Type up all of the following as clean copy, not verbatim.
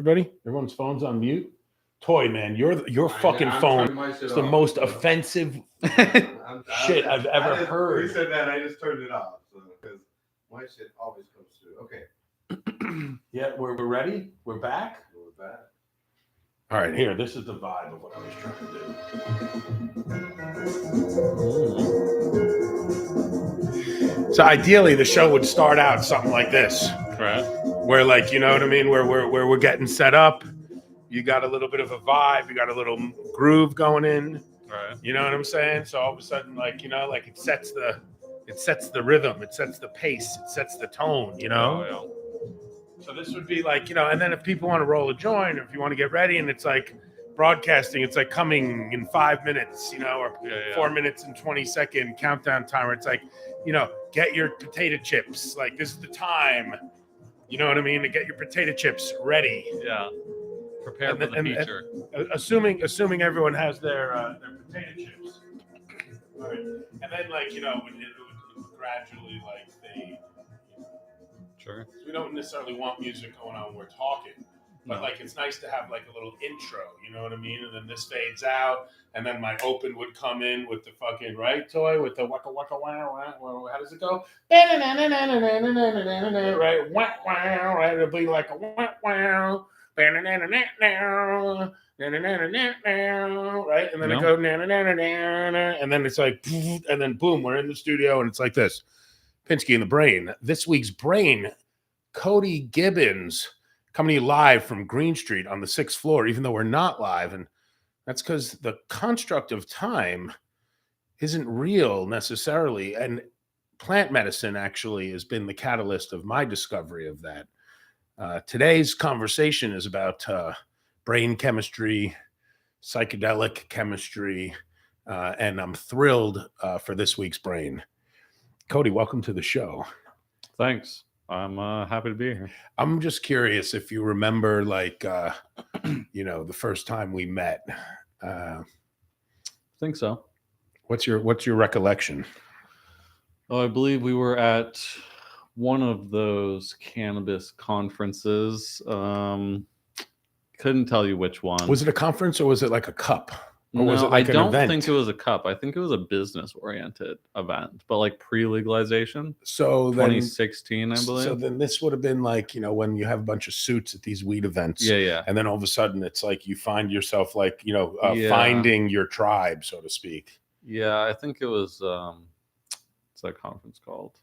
Everybody, everyone's phone's on mute. Toy man, your fucking phone is the most offensive shit I've ever heard. You said that, I just turned it off because my shit always comes through. Okay. Yeah, we're ready. We're back. We're back. All right, here. This is the vibe of what I was trying to do. So ideally, the show would start out something like this, Right. where, like, you know what I mean, where we're getting set up. You got a little bit of a vibe. You got a little groove going in. Right. You know what I'm saying? So all of a sudden, like, you know, like it sets the rhythm, it sets the pace, it sets the tone. You know. Oh, yeah. So this would be like, you know, and then if people want to roll a joint, or if you want to get ready, and it's like broadcasting, it's like coming in 5 minutes, you know, or 4 minutes and 20-second countdown timer. It's like, you know, get your potato chips. Like, this is the time, you know what I mean, to get your potato chips ready. Yeah. Prepare for the future. Assuming everyone has their potato chips. All right. And then, like, you know, it would gradually, like, fade. Sure. We don't necessarily want music going on when we're talking, but like it's nice to have like a little intro, you know what I mean? And then this fades out, and then my open would come in with the fucking Toy with the waka waka wow. How does it go? Right, wow, wow, right. It'll be like a wow, wow, right, and then it go and then it's like, and then boom, we're in the studio, and it's like this. Pinsky in the Brain. This week's Brain, Cody Gibbons, coming to you live from Green Street on the 6th floor, even though we're not live. And that's because the construct of time isn't real necessarily. And plant medicine actually has been the catalyst of my discovery of that. Today's conversation is about brain chemistry, psychedelic chemistry, and I'm thrilled for this week's Brain. Cody, welcome to the show. Thanks. I'm happy to be here. I'm just curious if you remember, like, you know, the first time we met. I think so. What's your recollection? Oh, I believe we were at one of those cannabis conferences. Couldn't tell you which one. Was it a conference or was it like a cup? Or No, was it like I don't an event? think it was a cup. I think it was a business-oriented event, but like pre-legalization. So then, 2016, I believe. So then this would have been like, you know, when you have a bunch of suits at these weed events. Yeah. And then all of a sudden it's like you find yourself like, you know, finding your tribe, so to speak. Yeah, I think it was, what's that conference called?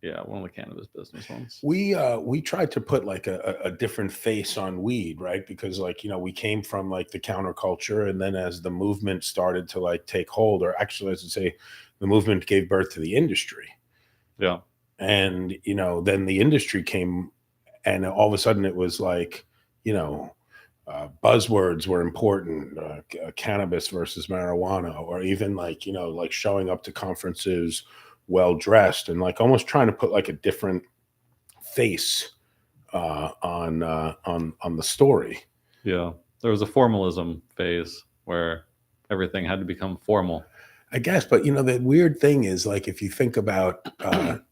Yeah, one of the cannabis business ones. We tried to put like a different face on weed, right? Because, like, you know, we came from like the counterculture, and then as the movement started to like take hold, or actually, as I say, the movement gave birth to the industry. Yeah. And, you know, then the industry came, and all of a sudden it was like, you know, buzzwords were important, cannabis versus marijuana, or even like, you know, like showing up to conferences well dressed and like almost trying to put like a different face on the story. Yeah, there was a formalism phase where everything had to become formal, I guess. But, you know, the weird thing is, like, if you think about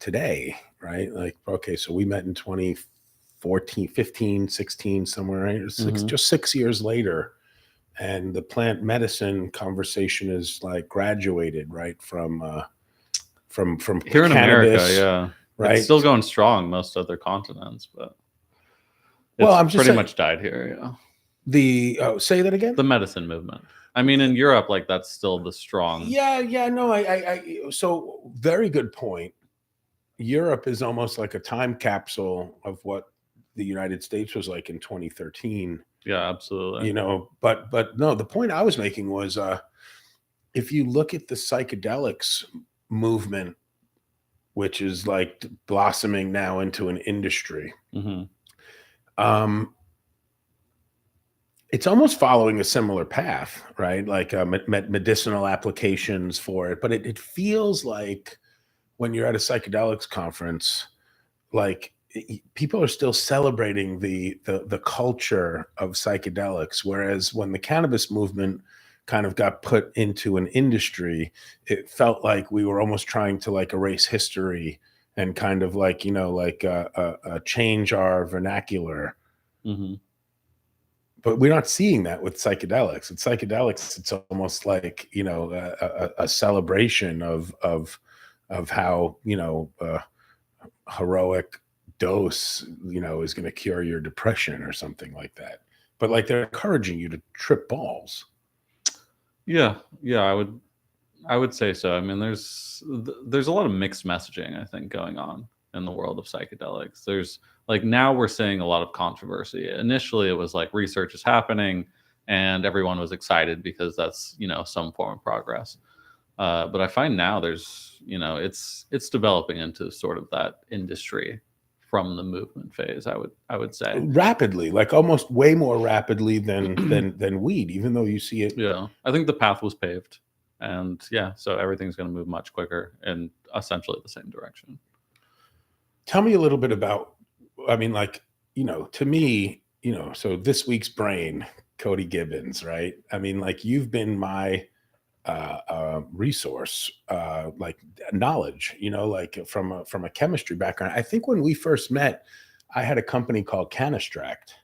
today, right? Like, okay, so we met in 2014, 15, 16, somewhere, right? Just 6 years later. And the plant medicine conversation is like graduated, right? From here in cannabis, America, yeah, right. It's still going strong most other continents, but I'm just pretty much died here. Yeah. Say that again. The medicine movement. I mean, in Europe, like that's still the strong. Yeah. No, so very good point. Europe is almost like a time capsule of what the United States was like in 2013. Yeah, absolutely. You know, but no, the point I was making was if you look at the psychedelics movement, which is like blossoming now into an industry, it's almost following a similar path, right? Like medicinal applications for it. But it feels like when you're at a psychedelics conference, like people are still celebrating the culture of psychedelics, whereas when the cannabis movement kind of got put into an industry, it felt like we were almost trying to like erase history and kind of like, you know, like change our vernacular. but we're not seeing that with psychedelics. With psychedelics, it's almost like, you know, a celebration of how, you know, heroic dose, you know, is going to cure your depression or something like that. But like they're encouraging you to trip balls. Yeah, yeah, I would say so. I mean, there's a lot of mixed messaging, I think, going on in the world of psychedelics. There's like now we're seeing a lot of controversy. Initially, it was like research is happening, and everyone was excited because that's, you know, some form of progress. But I find now there's, you know, it's developing into sort of that industry from the movement phase. I would say. Rapidly, like almost way more rapidly than weed, even though you see it. Yeah, I think the path was paved, and yeah, so everything's going to move much quicker in essentially the same direction. Tell me a little bit about, I mean, like, you know, to me, you know, so this week's brain, Cody Gibbons, right? I mean, like you've been my resource, like knowledge, you know, like from a chemistry background. I think when we first met, I had a company called Canistract,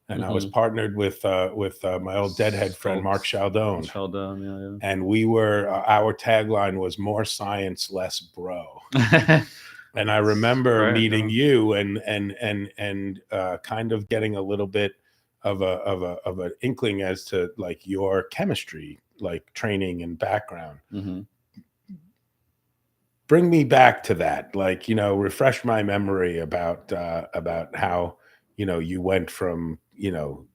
and I was partnered with my old deadhead friend Mark Chaldone. Chaldone, yeah. And we were our tagline was more science, less bro. And I remember meeting you and kind of getting a little bit of an inkling as to like your chemistry, like training and background. Bring me back to that, like, you know, refresh my memory about how, you know, you went from, you know,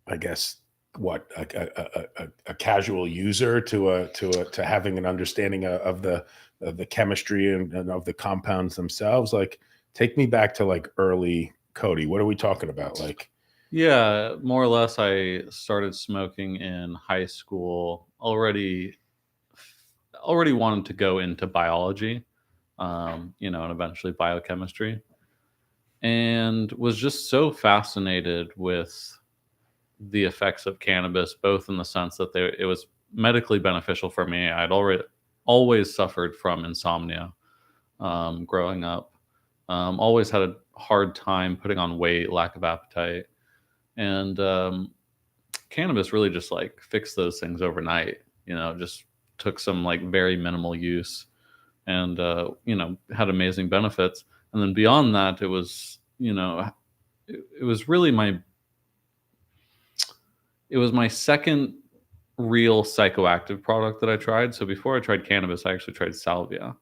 I guess what a casual user to having an understanding of the chemistry and of the compounds themselves. Like, take me back to like early Cody. What are we talking about? Like, yeah, more or less. I started smoking in high school. Already wanted to go into biology, you know, and eventually biochemistry, and was just so fascinated with the effects of cannabis, both in the sense that it was medically beneficial for me. I'd always suffered from insomnia growing up. Always had a hard time putting on weight, lack of appetite, and cannabis really just like fixed those things overnight. You know, just took some like very minimal use, and you know, had amazing benefits. And then beyond that, it was, you know, it was really it was my second real psychoactive product that I tried. So before I tried cannabis, I actually tried salvia.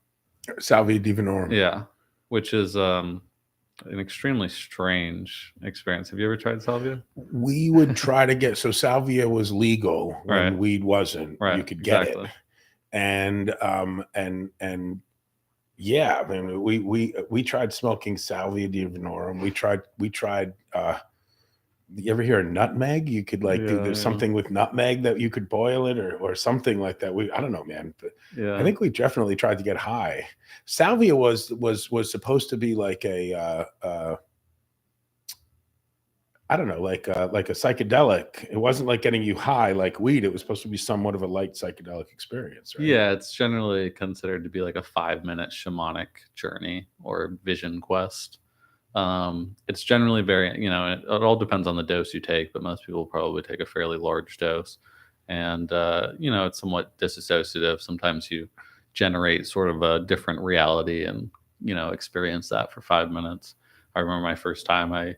Salvia divinorum. Yeah, which is an extremely strange experience. Have you ever tried salvia? We would try to get, so salvia was legal when weed wasn't. Right. You could get exactly. it. And yeah, I mean, we tried smoking salvia divinorum. We tried you ever hear of nutmeg? You could like there's something with nutmeg that you could boil it or something like that. I don't know, man. But Yeah, I think we definitely tried to get high. Salvia was supposed to be like a I don't know, like a psychedelic. It wasn't like getting you high like weed. It was supposed to be somewhat of a light psychedelic experience, right? Yeah, it's generally considered to be like a 5-minute shamanic journey or vision quest. It's generally very, you know, it all depends on the dose you take, but most people probably take a fairly large dose. And, you know, it's somewhat disassociative. Sometimes you generate sort of a different reality and, you know, experience that for 5 minutes. I remember my first time I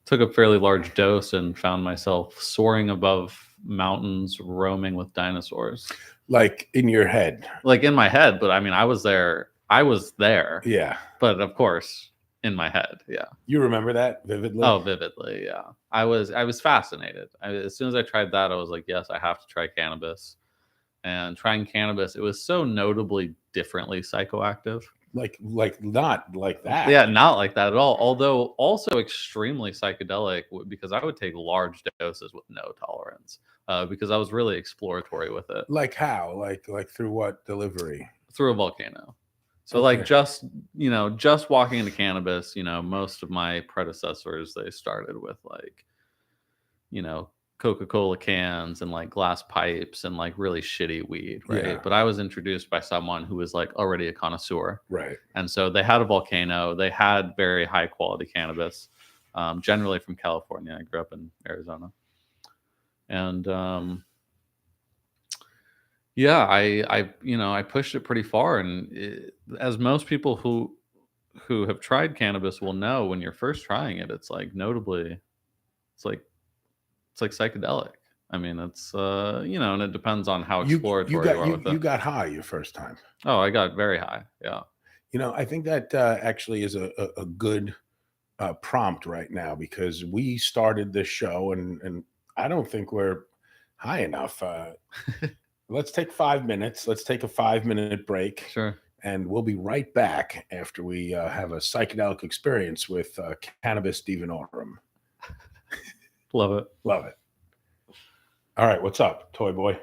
took a fairly large dose and found myself soaring above mountains, roaming with dinosaurs. Like in your head. Like in my head, but I mean, I was there. Yeah. But of course, in my head, yeah. You remember that vividly? Oh, vividly, yeah. I was fascinated. As soon as I tried that, I was like, yes, I have to try cannabis. And trying cannabis, it was so notably differently psychoactive. Like not like that. Yeah, not like that at all. Although also extremely psychedelic because I would take large doses with no tolerance because I was really exploratory with it. Like how? Like through what delivery? Through a volcano. So like just, you know, just walking into cannabis, you know, most of my predecessors, they started with like, you know, Coca-Cola cans and like glass pipes and like really shitty weed, right? Yeah. But I was introduced by someone who was like already a connoisseur. Right. And so they had a volcano, they had very high quality cannabis. generally from California. I grew up in Arizona. And yeah, I pushed it pretty far. And as most people who have tried cannabis will know, when you're first trying it, it's like notably, it's like psychedelic. I mean, it's and it depends on how exploratory you are with it. You got high your first time. Oh, I got very high. Yeah. I think that actually is a good prompt right now, because we started this show and I don't think we're high enough. Let's take 5 minutes. Let's take a 5-minute break. Sure. And we'll be right back after we have a psychedelic experience with Cannabis Divinorum. Love it. Love it. All right. What's up, Toy Boy?